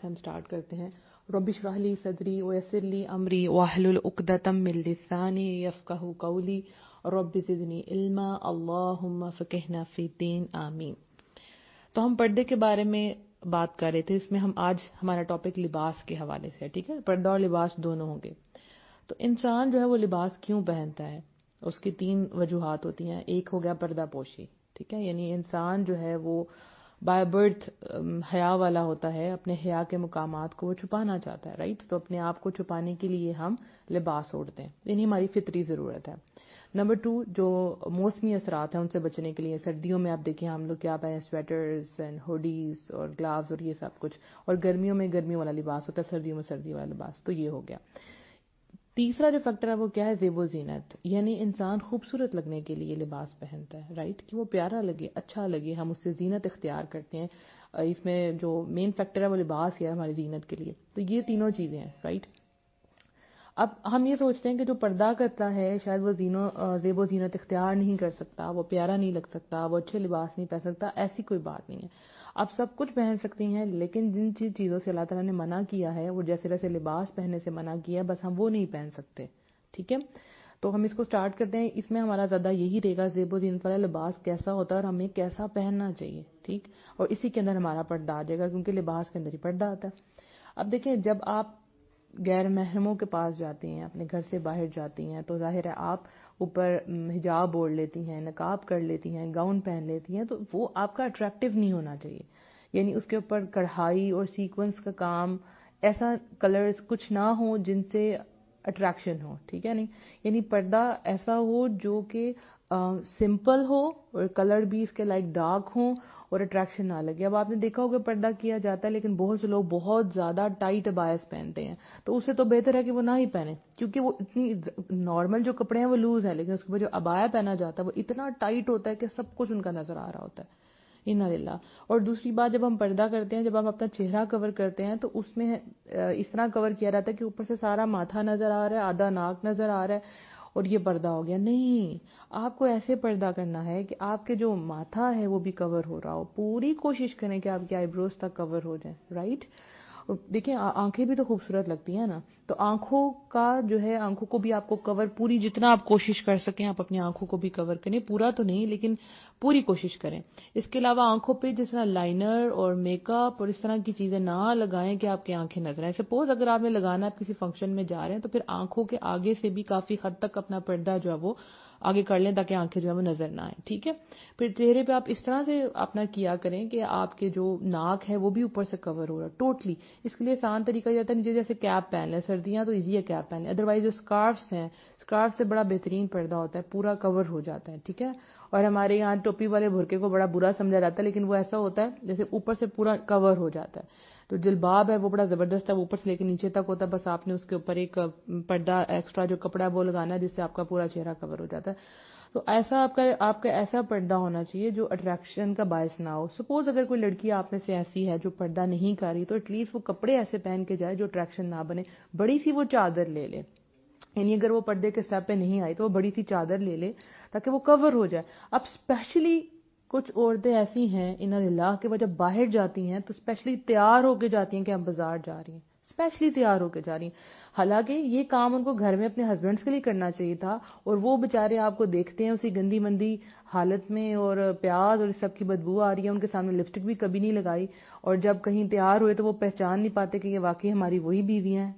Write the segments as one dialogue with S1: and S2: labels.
S1: ہم سٹارٹ کرتے ہیں. رب اشرح لی صدری ویسر لی امری واحلل عقدۃ من لسانی یفقہوا قولی رب زدنی علما اللہم فقہنا فی الدین آمین. تو ہم پردے کے بارے میں بات کر رہے تھے. اس میں ہم آج ہمارا ٹاپک لباس کے حوالے سے ہے. ٹھیک ہے, پردہ اور لباس دونوں ہوں گے. تو انسان جو ہے وہ لباس کیوں پہنتا ہے, اس کی 3 وجوہات ہوتی ہیں. ایک ہو گیا پردہ پوشی. ٹھیک ہے, یعنی انسان جو ہے وہ بائی برتھ حیا والا ہوتا ہے, اپنے حیا کے مقامات کو وہ چھپانا چاہتا ہے. رائٹ, تو اپنے آپ کو چھپانے کے لیے ہم لباس اوڑھتے ہیں, یعنی ہماری فطری ضرورت ہے. نمبر 2, جو موسمی اثرات ہیں ان سے بچنے کے لیے. سردیوں میں آپ دیکھیں ہم لوگ کیا پہنیں, سویٹرز اینڈ ہوڈیز اور گلاوز اور یہ سب کچھ, اور گرمیوں میں گرمیوں والا لباس ہوتا ہے, سردیوں میں سردی والا لباس. تو یہ ہو گیا. تیسرا جو فیکٹر ہے وہ کیا ہے, زیب و زینت, یعنی انسان خوبصورت لگنے کے لیے لباس پہنتا ہے. رائٹ, کہ وہ پیارا لگے, اچھا لگے, ہم اس سے زینت اختیار کرتے ہیں. اس میں جو مین فیکٹر ہے وہ لباس ہے ہماری زینت کے لیے. تو یہ تینوں چیزیں ہیں. رائٹ, اب ہم یہ سوچتے ہیں کہ جو پردہ کرتا ہے شاید وہ زیب و زینت اختیار نہیں کر سکتا, وہ پیارا نہیں لگ سکتا, وہ اچھے لباس نہیں پہن سکتا. ایسی کوئی بات نہیں ہے. آپ سب کچھ پہن سکتی ہیں, لیکن جن چیزوں سے اللہ تعالیٰ نے منع کیا ہے, وہ جیسے لباس پہننے سے منع کیا ہے, بس ہم وہ نہیں پہن سکتے. ٹھیک ہے, تو ہم اس کو سٹارٹ کرتے ہیں. اس میں ہمارا زیادہ یہی رہے گا زیب و زینت والا لباس کیسا ہوتا ہے اور ہمیں کیسا پہننا چاہیے. ٹھیک, اور اسی کے اندر ہمارا پردہ آ جائے گا, کیونکہ لباس کے اندر ہی پردہ آتا ہے. اب دیکھیں, جب آپ غیر محرموں کے پاس جاتی ہیں, اپنے گھر سے باہر جاتی ہیں, تو ظاہر ہے آپ اوپر حجاب اوڑھ لیتی ہیں, نقاب کر لیتی ہیں, گاؤن پہن لیتی ہیں, تو وہ آپ کا اٹریکٹیو نہیں ہونا چاہیے. یعنی اس کے اوپر کڑھائی اور سیکوینس کا کام, ایسا کلرز کچھ نہ ہوں جن سے اٹریکشن ہو. ٹھیک ہے, نہیں, یعنی پردہ ایسا ہو جو کہ سمپل ہو اور کلر بھی اس کے لائک ڈارک ہوں اور اٹریکشن نہ لگے. اب آپ نے دیکھا ہوگا پردہ کیا جاتا ہے, لیکن بہت سے لوگ بہت زیادہ ٹائٹ ابایاز پہنتے ہیں, تو اس سے تو بہتر ہے کہ وہ نہ ہی پہنیں, کیونکہ وہ اتنی نارمل جو کپڑے ہیں وہ لوز ہیں, لیکن اس کے اوپر جو ابایا پہنا جاتا ہے وہ اتنا ٹائٹ ہوتا ہے کہ سب کچھ ان کا نظر آ رہا ہوتا ہے. انا للہ. اور دوسری بات, جب ہم پردہ کرتے ہیں, جب ہم اپنا چہرہ کور کرتے ہیں, تو اس میں اس طرح کور کیا جاتا ہے کہ اوپر سے سارا ماتھا نظر آ رہا ہے, آدھا ناک نظر آ رہا ہے, اور یہ پردہ ہو گیا. نہیں, آپ کو ایسے پردہ کرنا ہے کہ آپ کے جو ماتھا ہے وہ بھی کور ہو رہا ہو. پوری کوشش کریں کہ آپ کے آئی بروز تک کور ہو جائیں. رائٹ, دیکھیں آنکھیں بھی تو خوبصورت لگتی ہیں نا, تو آنکھوں کا جو ہے, آنکھوں کو بھی آپ کو کور, پوری جتنا آپ کوشش کر سکیں آپ اپنی آنکھوں کو بھی کور کریں. پورا تو نہیں, لیکن پوری کوشش کریں. اس کے علاوہ آنکھوں پہ جس طرح لائنر اور میک اپ اور اس طرح کی چیزیں نہ لگائیں کہ آپ کی آنکھیں نظر آئیں. سپوز اگر آپ نے لگانا ہے, آپ کسی فنکشن میں جا رہے ہیں, تو پھر آنکھوں کے آگے سے بھی کافی حد تک اپنا پردہ جو ہے وہ آگے کر لیں تاکہ آنکھیں جو ہے وہ نظر نہ آئیں. ٹھیک ہے, پھر چہرے پہ آپ اس طرح سے اپنا کیا کریں کہ آپ کے جو ناک ہے وہ بھی اوپر سے کور ہو رہا ہے ٹوٹلی. اس کے لیے آسان طریقہ یہ ہوتا ہے, جیسے کیپ پہن لیں, سردیاں تو ایزی ہے کیپ پہن لیں, ادروائز جو اسکارفس ہیں, اسکارف سے بڑا بہترین پردہ ہوتا ہے, پورا کور ہو جاتا ہے. ٹھیک ہے, اور ہمارے یہاں ٹوپی والے برقعے کو بڑا برا سمجھا جاتا ہے, لیکن وہ ایسا ہوتا ہے جیسے اوپر سے پورا کور ہو جاتا ہے. تو جلباب ہے وہ بڑا زبردست ہے, وہ اوپر سے لے کے نیچے تک ہوتا ہے, بس آپ نے اس کے اوپر ایک پردہ ایکسٹرا جو کپڑا ہے وہ لگانا ہے, جس سے آپ کا پورا چہرہ کور ہو جاتا ہے. تو ایسا آپ کا ایسا پردہ ہونا چاہیے جو اٹریکشن کا باعث نہ ہو. سپوز اگر کوئی لڑکی آپ میں سے ایسی ہے جو پردہ نہیں کر رہی, تو ایٹ لیسٹ وہ کپڑے ایسے پہن کے جائے جو اٹریکشن نہ بنے. بڑی سی وہ چادر لے لے, یعنی اگر وہ پردے کے سٹیپ پہ نہیں آئی تو وہ بڑی سی چادر لے لے تاکہ وہ کور ہو جائے. اب اسپیشلی کچھ عورتیں ایسی ہیں انا للہ کہ وہ جب باہر جاتی ہیں تو اسپیشلی تیار ہو کے جاتی ہیں کہ ہم بازار جا رہی ہیں, اسپیشلی تیار ہو کے جا رہی ہیں. حالانکہ یہ کام ان کو گھر میں اپنے ہسبینڈس کے لیے کرنا چاہیے تھا, اور وہ بیچارے آپ کو دیکھتے ہیں اسی گندی مندی حالت میں, اور پیاز اور اس سب کی بدبو آ رہی ہے, ان کے سامنے لپسٹک بھی کبھی نہیں لگائی, اور جب کہیں تیار ہوئے تو وہ پہچان نہیں پاتے کہ یہ واقعی ہماری وہی بیوی ہیں.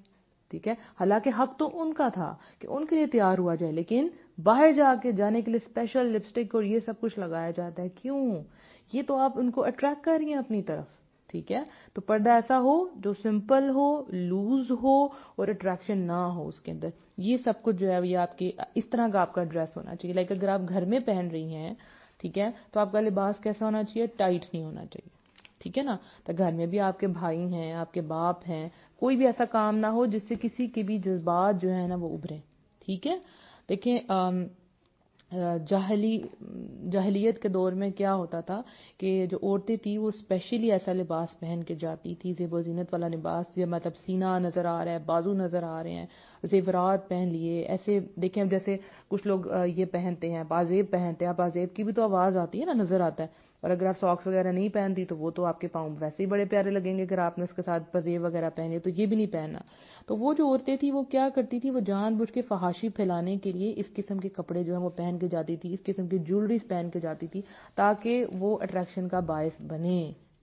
S1: ٹھیک ہے, حالانکہ حق تو ان کا تھا کہ ان کے لیے تیار ہوا جائے, لیکن باہر جانے کے لیے اسپیشل لپسٹک اور یہ سب کچھ لگایا جاتا ہے. کیوں؟ یہ تو آپ ان کو اٹریکٹ کر رہی ہیں اپنی طرف. ٹھیک ہے, تو پردہ ایسا ہو جو سمپل ہو, لوز ہو, اور اٹریکشن نہ ہو اس کے اندر. یہ سب کچھ جو ہے یہ آپ کے اس طرح کا آپ کا ڈریس ہونا چاہیے. لائک اگر آپ گھر میں پہن رہی ہیں, ٹھیک ہے, تو آپ کا لباس کیسا ہونا چاہیے, ٹائٹ نہیں ہونا چاہیے. ٹھیک ہے نا, تو گھر میں بھی آپ کے بھائی ہیں, آپ کے باپ ہیں, کوئی بھی ایسا کام نہ ہو جس سے کسی کے بھی جذبات جو ہے نا وہ ابھریں. ٹھیک ہے, دیکھیں جاہلیت کے دور میں کیا ہوتا تھا کہ جو عورتیں تھیں وہ اسپیشلی ایسا لباس پہن کے جاتی تھی, زیب و زینت والا لباس, یہ مطلب سینہ نظر آ رہا ہے, بازو نظر آ رہے ہیں, زیورات پہن لیے ایسے. دیکھیں جیسے کچھ لوگ یہ پہنتے ہیں, پازیب پہنتے ہیں, پازیب کی بھی تو آواز آتی ہے نا, نظر آتا ہے, اور اگر آپ ساکس وغیرہ نہیں پہنتی تو وہ تو آپ کے پاؤں ویسے ہی بڑے پیارے لگیں گے اگر آپ نے اس کے ساتھ پزیب وغیرہ پہنے، تو یہ بھی نہیں پہننا. تو وہ جو عورتیں تھیں وہ کیا کرتی تھی، وہ جان بوجھ کے فحاشی پھیلانے کے لیے اس قسم کے کپڑے جو ہیں وہ پہن کے جاتی تھی، اس قسم کی جیولریز پہن کے جاتی تھی تاکہ وہ اٹریکشن کا باعث بنے.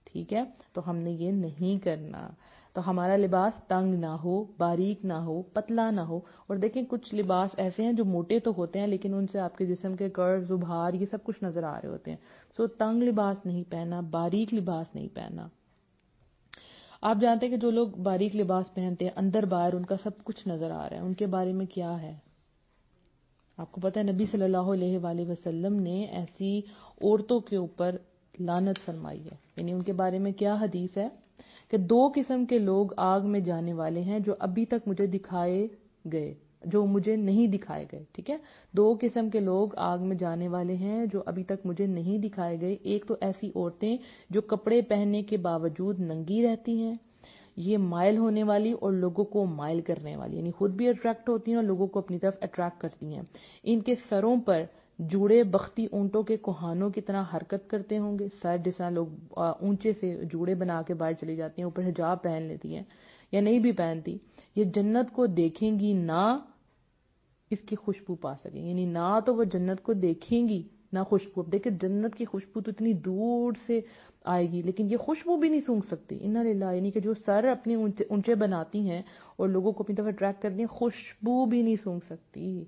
S1: ٹھیک ہے، تو ہم نے یہ نہیں کرنا. تو ہمارا لباس تنگ نہ ہو، باریک نہ ہو، پتلا نہ ہو. اور دیکھیں کچھ لباس ایسے ہیں جو موٹے تو ہوتے ہیں لیکن ان سے آپ کے جسم کے کروز، ابھار، یہ سب کچھ نظر آ رہے ہوتے ہیں. سو تنگ لباس نہیں پہننا، باریک لباس نہیں پہننا. آپ جانتے ہیں کہ جو لوگ باریک لباس پہنتے ہیں اندر باہر ان کا سب کچھ نظر آ رہا ہے، ان کے بارے میں کیا ہے؟ آپ کو پتہ ہے نبی صلی اللہ علیہ وآلہ وسلم نے ایسی عورتوں کے اوپر لعنت فرمائی ہے. یعنی ان کے بارے میں کیا حدیث ہے کہ 2 قسم کے لوگ آگ میں جانے والے ہیں جو ابھی تک مجھے دکھائے گئے، جو مجھے نہیں دکھائے گئے. ٹھیک ہے، 2 قسم کے لوگ آگ میں جانے والے ہیں جو ابھی تک مجھے نہیں دکھائے گئے. ایک تو ایسی عورتیں جو کپڑے پہننے کے باوجود ننگی رہتی ہیں، یہ مائل ہونے والی اور لوگوں کو مائل کرنے والی، یعنی خود بھی اٹریکٹ ہوتی ہیں اور لوگوں کو اپنی طرف اٹریکٹ کرتی ہیں. ان کے سروں پر جوڑے بختی اونٹوں کے کوہانوں کی طرح حرکت کرتے ہوں گے. سر جس طرح لوگ اونچے سے جوڑے بنا کے باہر چلی جاتی ہیں، اوپر حجاب پہن لیتی ہیں یا نہیں بھی پہنتی، یہ جنت کو دیکھیں گی نہ اس کی خوشبو پا سکیں. یعنی نہ تو وہ جنت کو دیکھیں گی نہ خوشبو. اب دیکھیں جنت کی خوشبو تو اتنی دور سے آئے گی لیکن یہ خوشبو بھی نہیں سونگھ سکتی. انا للہ، یعنی کہ جو سر اپنے اونچے بناتی ہیں اور لوگوں کو اپنی طرف اٹریکٹ کرتی ہیں، خوشبو بھی نہیں سونگھ سکتی.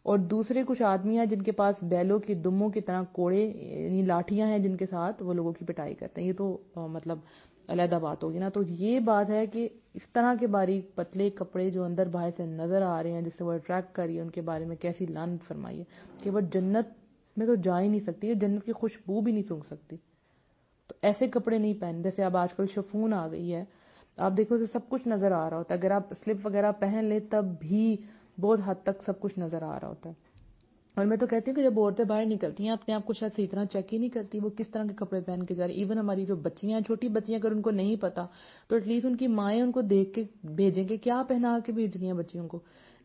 S1: اور دوسرے کچھ آدمی ہیں جن کے پاس بیلوں کی دموں کی طرح کوڑے یعنی لاٹھیاں ہیں جن کے ساتھ وہ لوگوں کی پٹائی کرتے ہیں. یہ تو مطلب علیحدہ بات ہوگی نا. تو یہ بات ہے کہ اس طرح کے باریک پتلے کپڑے جو اندر باہر سے نظر آ رہے ہیں جس سے وہ اٹریکٹ کر رہی ہے، ان کے بارے میں کیسی لعنت فرمائی ہے کہ وہ جنت میں تو جا ہی نہیں سکتی، جنت کی خوشبو بھی نہیں سونگھ سکتی. تو ایسے کپڑے نہیں پہن. جیسے اب آج کل شفون آ گئی ہے، آپ دیکھو تو سب کچھ نظر آ رہا ہوتا ہے. اگر آپ سلپ وغیرہ پہن لیں تب بھی بہت حد تک سب کچھ نظر آ رہا ہوتا ہے. اور میں تو کہتی ہوں کہ جب عورتیں باہر نکلتی ہیں اپنے آپ کو شاید صحیح طرح چیک ہی نہیں کرتی وہ کس طرح کے کپڑے پہن کے جا رہی. ایون ہماری جو بچیاں ہیں، چھوٹی بچیاں، اگر ان کو نہیں پتا تو ایٹ لیسٹ ان کی مائیں ان کو دیکھ کے بھیجیں گے. کیا پہنا کے بھیج رہی ہیں بچیوں کو؟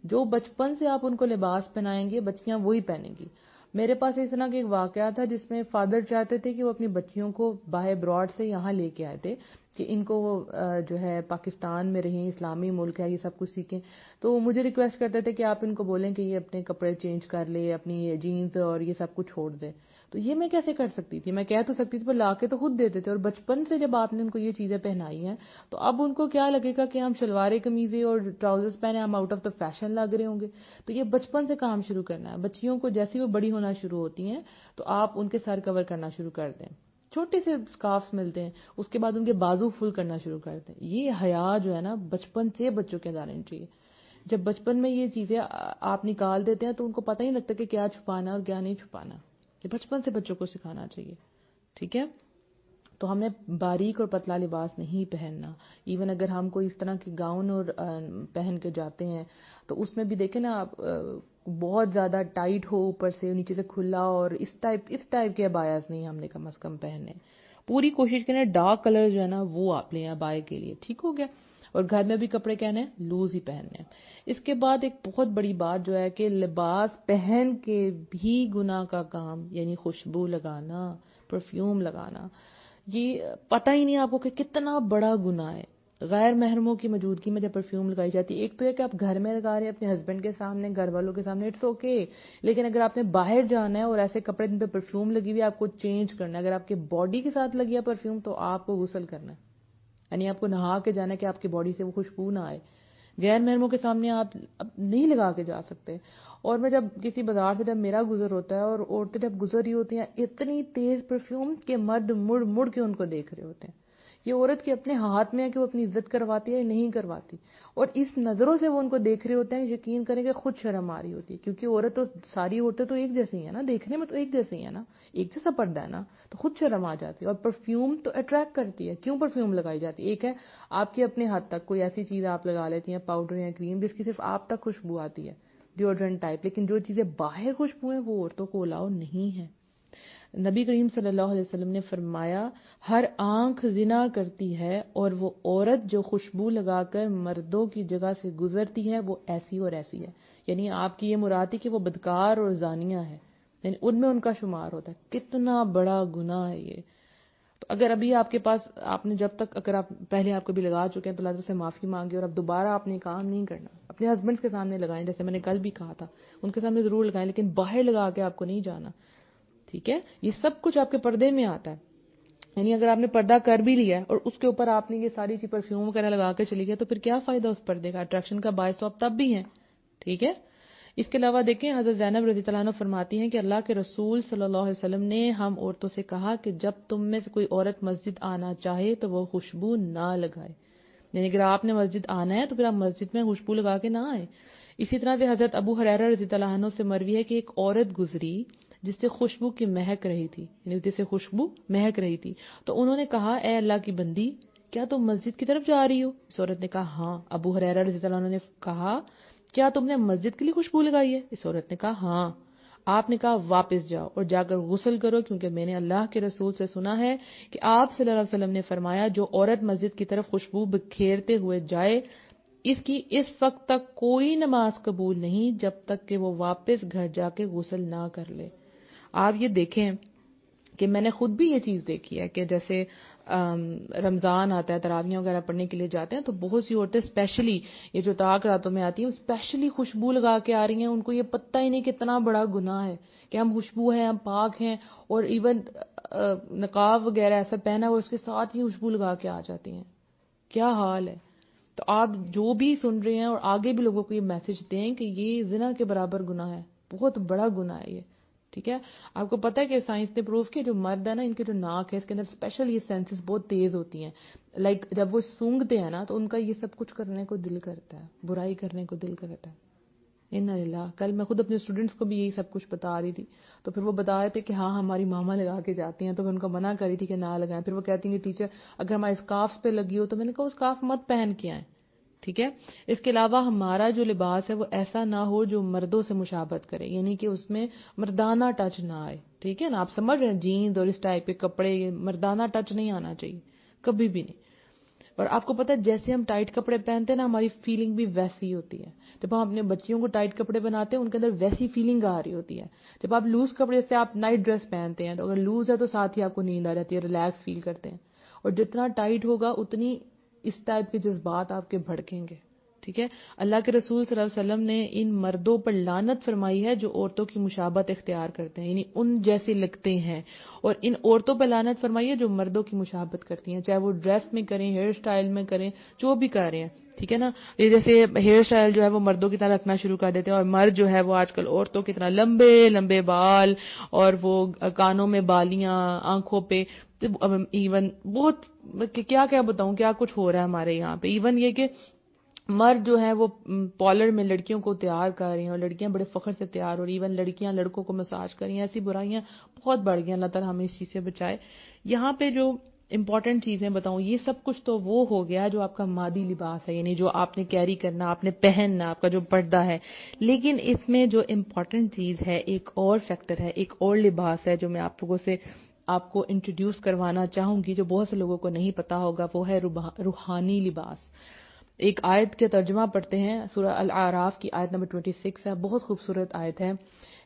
S1: جو بچپن سے آپ ان کو لباس پہنائیں گے بچیاں وہی پہنیں گی. میرے پاس اس طرح کا ایک واقعہ تھا جس میں فادر چاہتے تھے کہ وہ اپنی بچیوں کو باہر براڈ سے یہاں لے کے آئے تھے کہ ان کو جو ہے پاکستان میں رہیں، اسلامی ملک ہے، یہ سب کچھ سیکھیں. تو مجھے ریکویسٹ کرتے تھے کہ آپ ان کو بولیں کہ یہ اپنے کپڑے چینج کر لے، اپنی جینز اور یہ سب کچھ چھوڑ دے. تو یہ میں کیسے کر سکتی تھی؟ میں کہہ تو سکتی تھی پر لا کے تو خود دیتے تھے. اور بچپن سے جب آپ نے ان کو یہ چیزیں پہنائی ہیں تو اب ان کو کیا لگے گا کہ ہم شلواریں قمیضیں اور ٹراؤزرز پہنے ہم آؤٹ آف دا فیشن لگ رہے ہوں گے. تو یہ بچپن سے کام شروع کرنا ہے. بچیوں کو جیسی وہ بڑی ہونا شروع ہوتی ہیں تو آپ ان کے سر کور کرنا شروع کر دیں. چھوٹے سے سکارفز ملتے ہیں، اس کے بعد ان کے بازو فل کرنا شروع کر دیں. یہ حیا جو ہے نا بچپن سے بچوں کے اندر آنی چاہیے. جب بچپن میں یہ چیزیں آپ نکال دیتے ہیں تو ان کو پتہ ہی نہیں لگتا کہ کیا چھپانا اور کیا نہیں چھپانا. یہ بچپن سے بچوں کو سکھانا چاہیے. ٹھیک ہے، تو ہم نے باریک اور پتلا لباس نہیں پہننا. ایون اگر ہم کوئی اس طرح کی گاؤن اور پہن کے جاتے ہیں تو اس میں بھی دیکھیں نا آپ بہت زیادہ ٹائٹ ہو، اوپر سے نیچے سے کھلا، اور اس ٹائپ کے ابایاز نہیں ہم نے کم از کم پہننے. پوری کوشش کریں ڈارک کلر جو ہے نا وہ آپ لیں ابائے کے لیے. ٹھیک ہو گیا. اور گھر میں بھی کپڑے کہنے ہیں لوز ہی پہننے ہیں. اس کے بعد ایک بہت بڑی بات جو ہے کہ لباس پہن کے بھی گناہ کا کام، یعنی خوشبو لگانا، پرفیوم لگانا، یہ پتہ ہی نہیں آپ کو کہ کتنا بڑا گناہ ہے. غیر محرموں کی موجودگی میں جب پرفیوم لگائی جاتی ہے، ایک تو یہ کہ آپ گھر میں لگا رہے ہیں اپنے ہسبینڈ کے سامنے، گھر والوں کے سامنے، اٹس اوکے. لیکن اگر آپ نے باہر جانا ہے اور ایسے کپڑے جن پہ پرفیوم لگی ہوئی ہے آپ کو چینج کرنا ہے، اگر آپ کے باڈی کے ساتھ لگی ہے پرفیوم تو آپ کو غسل کرنا ہے. یعنی آپ کو نہا کے جانا ہے کہ آپ کی باڈی سے وہ خوشبو نہ آئے. غیر محرموں کے سامنے آپ نہیں لگا کے جا سکتے. اور میں جب کسی بازار سے جب میرا گزر ہوتا ہے اور عورتیں جب گزر رہی ہوتی ہیں اتنی تیز پرفیوم کہ مرد مڑ مڑ کے ان کو دیکھ رہے ہوتے ہیں. یہ عورت کے اپنے ہاتھ میں ہے کہ وہ اپنی عزت کرواتی ہے یا نہیں کرواتی. اور اس نظروں سے وہ ان کو دیکھ رہے ہوتے ہیں، یقین کریں کہ خود شرم آ رہی ہوتی ہے. کیونکہ عورت تو ساری عورتیں تو ایک جیسی ہیں نا، دیکھنے میں تو ایک جیسی ہیں نا، ایک جیسا پردہ ہے نا، تو خود شرم آ جاتی ہے. اور پرفیوم تو اٹریکٹ کرتی ہے. کیوں پرفیوم لگائی جاتی ہے؟ ایک ہے آپ کی اپنے حد تک کوئی ایسی چیز آپ لگا لیتی ہیں، پاؤڈر یا کریم جس کی صرف آپ تک خوشبو آتی ہے، ڈیوڈرنٹ ٹائپ. لیکن جو چیزیں باہر خوشبو ہیں وہ عورتوں کو الاؤ نہیں ہے. نبی کریم صلی اللہ علیہ وسلم نے فرمایا ہر آنکھ زنا کرتی ہے اور وہ عورت جو خوشبو لگا کر مردوں کی جگہ سے گزرتی ہے وہ ایسی اور ایسی ہے. یعنی آپ کی یہ مراد ہے کہ وہ بدکار اور زانیہ ہے. یعنی ان میں ان کا شمار ہوتا ہے. کتنا بڑا گناہ ہے یہ. تو اگر ابھی آپ کے پاس آپ نے جب تک اگر آپ پہلے آپ کبھی لگا چکے ہیں تو اللہ سے معافی مانگے, اور اب دوبارہ آپ نے کام نہیں کرنا. اپنے ہسبینڈ کے سامنے لگائیں, جیسے میں نے کل بھی کہا تھا, ان کے سامنے ضرور لگائیں, لیکن باہر لگا کے آپ کو نہیں جانا. ٹھیک ہے, یہ سب کچھ آپ کے پردے میں آتا ہے. یعنی اگر آپ نے پردہ کر بھی لیا ہے اور اس کے اوپر آپ نے یہ ساری چیز پرفیوم وغیرہ لگا کے چلی گئی, تو پھر کیا فائدہ اس پردے کا؟ اٹریکشن کا باعث تو آپ تب بھی ہیں. ٹھیک ہے. اس کے علاوہ دیکھیں, حضرت زینب رضی اللہ عنہ فرماتی ہیں کہ اللہ کے رسول صلی اللہ علیہ وسلم نے ہم عورتوں سے کہا کہ جب تم میں سے کوئی عورت مسجد آنا چاہے تو وہ خوشبو نہ لگائے. یعنی اگر آپ نے مسجد آنا ہے تو پھر آپ مسجد میں خوشبو لگا کے نہ آئے. اسی طرح سے حضرت ابو ہریرہ رضی اللہ عنہ سے مروی ہے کہ ایک عورت گزری جس سے خوشبو کی مہک رہی تھی, یعنی جس سے خوشبو مہک رہی تھی. تو انہوں نے کہا, اے اللہ کی بندی, کیا تم مسجد کی طرف جا رہی ہو؟ اس عورت نے کہا ہاں. ابو ہریرہ رضی اللہ عنہ نے کہا, کیا تم نے مسجد کے لیے خوشبو لگائی ہے؟ اس عورت نے کہا ہاں. آپ نے کہا واپس جاؤ اور جا کر غسل کرو, کیونکہ میں نے اللہ کے رسول سے سنا ہے کہ آپ صلی اللہ علیہ وسلم نے فرمایا, جو عورت مسجد کی طرف خوشبو بکھیرتے ہوئے جائے اس کی اس وقت تک کوئی نماز قبول نہیں جب تک کہ وہ واپس گھر جا کے غسل نہ کر لے. آپ یہ دیکھیں کہ میں نے خود بھی یہ چیز دیکھی ہے کہ جیسے رمضان آتا ہے, تراویح وغیرہ پڑھنے کے لیے جاتے ہیں, تو بہت سی عورتیں اسپیشلی یہ جو طاق راتوں میں آتی ہیں اسپیشلی خوشبو لگا کے آ رہی ہیں. ان کو یہ پتہ ہی نہیں کتنا بڑا گناہ ہے کہ ہم خوشبو ہیں, ہم پاک ہیں, اور ایون نقاب وغیرہ ایسا پہنا ہوا اس کے ساتھ ہی خوشبو لگا کے آ جاتی ہیں. کیا حال ہے. تو آپ جو بھی سن رہے ہیں اور آگے بھی لوگوں کو یہ میسج دیں کہ یہ زنا کے برابر گناہ ہے, بہت بڑا گناہ ہے یہ. ٹھیک ہے. آپ کو پتہ ہے کہ سائنس نے پروف کیا, جو مرد ہے نا, ان کے جو ناک ہے اس کے اندر اسپیشل یہ سینسز بہت تیز ہوتی ہیں. لائک جب وہ سونگتے ہیں نا تو ان کا یہ سب کچھ کرنے کو دل کرتا ہے, برائی کرنے کو دل کرتا ہے. انا للہ. کل میں خود اپنے اسٹوڈنٹس کو بھی یہی سب کچھ بتا رہی تھی, تو پھر وہ بتا رہے تھے کہ ہاں ہماری ماما لگا کے جاتی ہیں, تو میں ان کو منع کری تھی کہ نہ لگائیں. پھر وہ کہتی ہیں کہ ٹیچر اگر ہمارے اسکارف پہ لگی ہو, تو میں نے کہا وہ اسکارف مت پہن کے آئیں. ٹھیک ہے. اس کے علاوہ ہمارا جو لباس ہے وہ ایسا نہ ہو جو مردوں سے مشابہت کرے, یعنی کہ اس میں مردانہ ٹچ نہ آئے. ٹھیک ہے نا, آپ سمجھ رہے ہیں, جینز اور اس ٹائپ کے کپڑے, یہ مردانہ ٹچ نہیں آنا چاہیے کبھی بھی نہیں. اور آپ کو پتہ ہے جیسے ہم ٹائٹ کپڑے پہنتے ہیں نا, ہماری فیلنگ بھی ویسی ہوتی ہے. جب ہم اپنے بچیوں کو ٹائٹ کپڑے پہناتے ہیں ان کے اندر ویسی فیلنگ آ رہی ہوتی ہے. جب آپ لوز کپڑے, جیسے آپ نائٹ ڈریس پہنتے ہیں, تو اگر لوز ہے تو ساتھ ہی آپ کو نیند آ جاتی ہے, ریلیکس فیل کرتے ہیں. اور جتنا ٹائٹ ہوگا اتنی اس ٹائپ کے جذبات آپ کے بھڑکیں گے. ٹھیک ہے. اللہ کے رسول صلی اللہ علیہ وسلم نے ان مردوں پر لعنت فرمائی ہے جو عورتوں کی مشابہت اختیار کرتے ہیں, یعنی ان جیسے لگتے ہیں. اور ان عورتوں پر لعنت فرمائی ہے جو مردوں کی مشابہت کرتی ہیں, چاہے وہ ڈریس میں کریں, ہیئر سٹائل میں کریں, جو بھی کر رہے ہیں. ٹھیک ہے نا. یہ جیسے ہیئر سٹائل جو ہے وہ مردوں کی طرح رکھنا شروع کر دیتے ہیں, اور مرد جو ہے وہ آج کل عورتوں کی طرح لمبے لمبے بال, اور وہ کانوں میں بالیاں, آنکھوں پہ ایون بہت کیا کیا بتاؤں کیا کچھ ہو رہا ہے ہمارے یہاں پہ. ایون یہ کہ مرد جو ہے وہ پارلر میں لڑکیوں کو تیار کر رہی ہیں, اور لڑکیاں بڑے فخر سے تیار ہو رہی ہیں, ایون لڑکیاں لڑکوں کو مساج کر رہی ہیں. ایسی برائیاں بہت بڑھ گئی ہیں, اللہ تعالیٰ ہمیں اس چیز سے بچائے. یہاں پہ جو امپورٹنٹ چیزیں بتاؤں, یہ سب کچھ تو وہ ہو گیا جو آپ کا مادی لباس ہے, یعنی جو آپ نے کیری کرنا, آپ نے پہننا, آپ کا جو پردہ ہے. لیکن اس میں جو امپورٹنٹ چیز ہے, ایک اور فیکٹر ہے, ایک اور لباس ہے جو میں آپ لوگوں سے آپ کو انٹروڈیوس کروانا چاہوں گی, جو بہت سے لوگوں کو نہیں پتا ہوگا, وہ ہے روحانی لباس. ایک آیت کے ترجمہ پڑھتے ہیں, سورہ الاعراف کی آیت نمبر 26 ہے, بہت خوبصورت آیت ہے.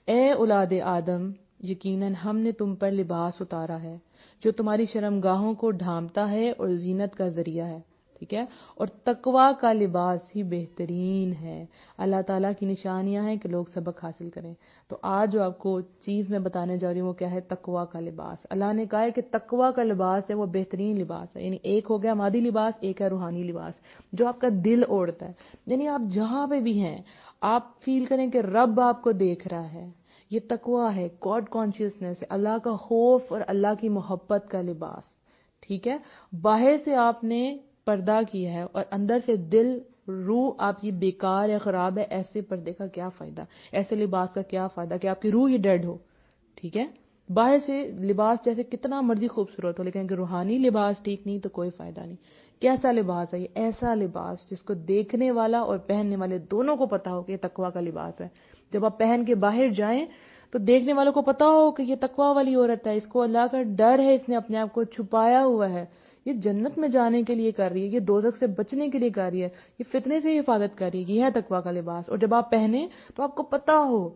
S1: اے اولاد آدم, یقیناً ہم نے تم پر لباس اتارا ہے جو تمہاری شرمگاہوں کو ڈھانپتا ہے اور زینت کا ذریعہ ہے. ٹھیک ہے. اور تقوی کا لباس ہی بہترین ہے. اللہ تعالیٰ کی نشانیاں ہیں کہ لوگ سبق حاصل کریں. تو آج جو آپ کو چیز میں بتانے جا رہی ہوں وہ کیا ہے, تقوی کا لباس. اللہ نے کہا ہے کہ تقوی کا لباس ہے وہ بہترین لباس ہے. یعنی ایک ہو گیا مادی لباس, ایک ہے روحانی لباس جو آپ کا دل اوڑھتا ہے. یعنی آپ جہاں پہ بھی ہیں آپ فیل کریں کہ رب آپ کو دیکھ رہا ہے. یہ تقوی ہے, گاڈ کانشیسنس ہے, اللہ کا خوف اور اللہ کی محبت کا لباس. ٹھیک ہے. باہر سے آپ نے پردہ کیا ہے اور اندر سے دل روح آپ کی بیکار ہے, خراب ہے. ایسے پردے کا کیا فائدہ, ایسے لباس کا کیا فائدہ کہ آپ کی روح ہی ڈیڈ ہو. ٹھیک ہے. باہر سے لباس جیسے کتنا مرضی خوبصورت ہو, لیکن اگر روحانی لباس ٹھیک نہیں تو کوئی فائدہ نہیں. کیسا لباس ہے یہ, ایسا لباس جس کو دیکھنے والا اور پہننے والے دونوں کو پتا ہو کہ یہ تقوی کا لباس ہے. جب آپ پہن کے باہر جائیں تو دیکھنے والوں کو پتا ہو کہ یہ تقوی والی عورت ہے, اس کو اللہ کا ڈر ہے, اس نے اپنے آپ کو چھپایا ہوا ہے, یہ جنت میں جانے کے لیے کر رہی ہے, یہ دوزخ سے بچنے کے لیے کر رہی ہے, یہ فتنے سے حفاظت کر رہی ہے. یہ ہے تقوی کا لباس. اور جب آپ پہنے تو آپ کو پتا ہو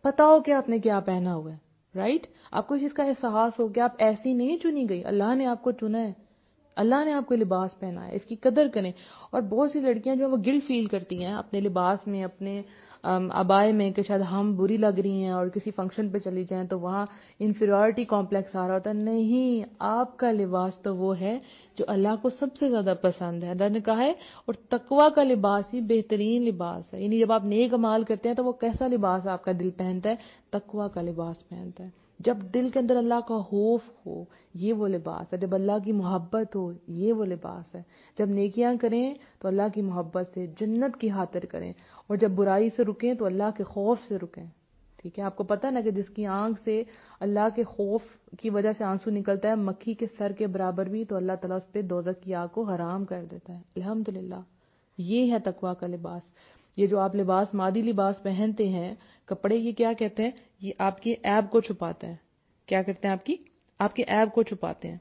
S1: پتا ہو کہ آپ نے کیا پہنا ہوا ہے, رائٹ, آپ کو اس چیز کا احساس ہو کہ آپ ایسی نہیں چنی گئی, اللہ نے آپ کو چنا ہے, اللہ نے آپ کو لباس پہنا ہے, اس کی قدر کریں. اور بہت سی لڑکیاں جو وہ گلٹ فیل کرتی ہیں اپنے لباس میں, اپنے عبائے میں, کہ شاید ہم بری لگ رہی ہیں, اور کسی فنکشن پہ چلی جائیں تو وہاں انفیریورٹی کمپلیکس آ رہا ہوتا ہے. نہیں, آپ کا لباس تو وہ ہے جو اللہ کو سب سے زیادہ پسند ہے. اللہ نے کہا ہے اور تقویٰ کا لباس ہی بہترین لباس ہے. یعنی جب آپ نیک اعمال کرتے ہیں تو وہ کیسا لباس آپ کا دل پہنتا ہے؟ تقویٰ کا لباس پہنتا ہے. جب دل کے اندر اللہ کا خوف ہو, یہ وہ لباس ہے. جب اللہ کی محبت ہو, یہ وہ لباس ہے. جب نیکیاں کریں تو اللہ کی محبت سے, جنت کی خاطر کریں, اور جب برائی سے رکیں تو اللہ کے خوف سے رکیں. ٹھیک ہے, آپ کو پتہ نا کہ جس کی آنکھ سے اللہ کے خوف کی وجہ سے آنسو نکلتا ہے مکھی کے سر کے برابر بھی, تو اللہ تعالیٰ اس پہ دوزخ کی آگ کو حرام کر دیتا ہے. الحمدللہ, یہ ہے تقویٰ کا لباس. یہ جو آپ لباس, مادی لباس پہنتے ہیں, کپڑے, یہ کیا کہتے ہیں؟ یہ آپ کے عیب کو چھپاتا ہے. کیا کرتے ہیں؟ آپ کے عیب کو چھپاتے ہیں.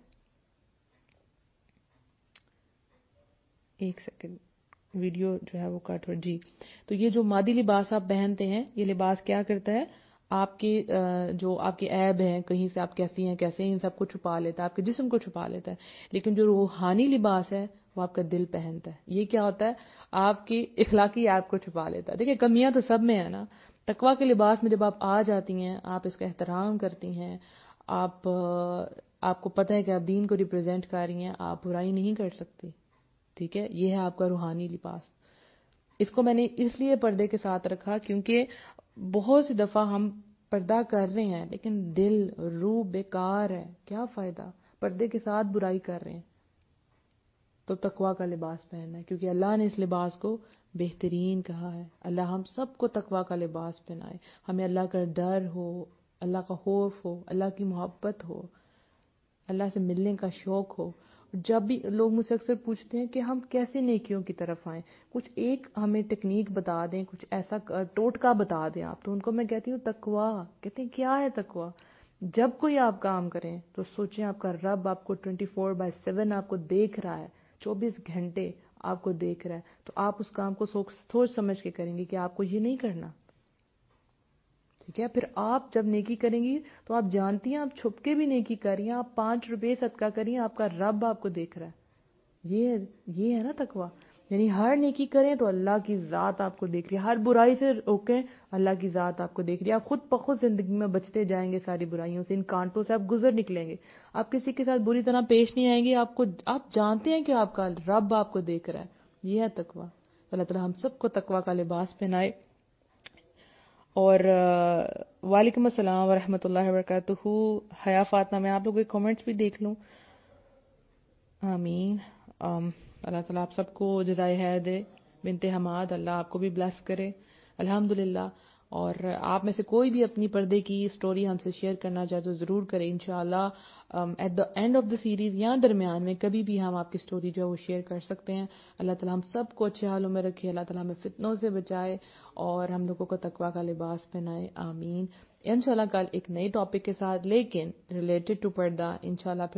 S1: ایک سیکنڈ, ویڈیو جو ہے وہ کٹ ہو. جی, تو یہ جو مادی لباس آپ پہنتے ہیں, یہ لباس کیا کرتا ہے؟ آپ کے جو آپ کے عیب ہیں, کہیں سے آپ کیسی ہیں کیسے ہیں, ان سب کو چھپا لیتا ہے, آپ کے جسم کو چھپا لیتا ہے. لیکن جو روحانی لباس ہے وہ آپ کا دل پہنتا ہے. یہ کیا ہوتا ہے؟ آپ کی اخلاقی عیب کو چھپا لیتا ہے. دیکھیں, کمیاں تو سب میں ہیں نا. تقویٰ کے لباس میں جب آپ آ جاتی ہیں, آپ اس کا احترام کرتی ہیں, آپ کو پتہ ہے کہ آپ دین کو ریپرزینٹ کر رہی ہیں, آپ برائی نہیں کر سکتی. ٹھیک ہے, یہ ہے آپ کا روحانی لباس. اس کو میں نے اس لیے پردے کے ساتھ رکھا کیونکہ بہت سی دفعہ ہم پردہ کر رہے ہیں لیکن دل, روح بیکار ہے. کیا فائدہ؟ پردے کے ساتھ برائی کر رہے ہیں. تو تقویٰ کا لباس پہننا ہے, کیونکہ اللہ نے اس لباس کو بہترین کہا ہے. اللہ ہم سب کو تقویٰ کا لباس پہنائے. ہمیں اللہ کا ڈر ہو, اللہ کا خوف ہو, اللہ کی محبت ہو, اللہ سے ملنے کا شوق ہو. جب بھی لوگ مجھ سے اکثر پوچھتے ہیں کہ ہم کیسے نیکیوں کی طرف آئیں, کچھ ایک ہمیں ٹیکنیک بتا دیں, کچھ ایسا ٹوٹکا بتا دیں آپ, تو ان کو میں کہتی ہوں تقویٰ. کہتے ہیں کیا ہے تقویٰ؟ جب کوئی آپ کام کریں تو سوچیں آپ کا رب آپ کو 24/7 آپ کو دیکھ رہا ہے, 24 گھنٹے آپ کو دیکھ رہا ہے, تو آپ اس کام کو سوچ سمجھ کے کریں گے کہ آپ کو یہ نہیں کرنا. ٹھیک ہے, پھر آپ جب نیکی کریں گی تو آپ جانتی ہیں آپ چھپ کے بھی نیکی کر رہی ہیں, آپ 5 روپے صدقہ کر رہی ہیں, آپ کا رب آپ کو دیکھ رہا ہے. یہ ہے نا تقویٰ. یعنی ہر نیکی کریں تو اللہ کی ذات آپ کو دیکھ رہی ہے, ہر برائی سے روکیں, اللہ کی ذات آپ کو دیکھ رہی ہے. آپ خود بخود زندگی میں بچتے جائیں گے ساری برائیوں سے, ان کانٹوں سے آپ گزر نکلیں گے. آپ کسی کے ساتھ بری طرح پیش نہیں آئیں گے, آپ جانتے ہیں کہ آپ کا رب آپ کو دیکھ رہا ہے. یہ ہے تقویٰ. اللہ تعالیٰ ہم سب کو تقویٰ کا لباس پہنائے. اور وعلیکم السلام ورحمۃ اللہ وبرکاتہ. حیا فاطمہ, میں آپ لوگوں کے کامنٹس بھی دیکھ لوں. آمین. اللہ تعالیٰ آپ سب کو جزائے خیر دے. بنت حماد, اللہ آپ کو بھی بلیس کرے. الحمدللہ. اور آپ میں سے کوئی بھی اپنی پردے کی سٹوری ہم سے شیئر کرنا چاہے تو ضرور کریں. انشاءاللہ at the end of the series یا درمیان میں کبھی بھی ہم آپ کی سٹوری جو ہے وہ شیئر کر سکتے ہیں. اللہ تعالیٰ ہم سب کو اچھے حالوں میں رکھے, اللہ تعالیٰ ہمیں فتنوں سے بچائے اور ہم لوگوں کو تقویٰ کا لباس پہنائے. آمین. انشاءاللہ کل ایک نئے ٹاپک کے ساتھ, لیکن ریلیٹڈ ٹو پردہ, انشاءاللہ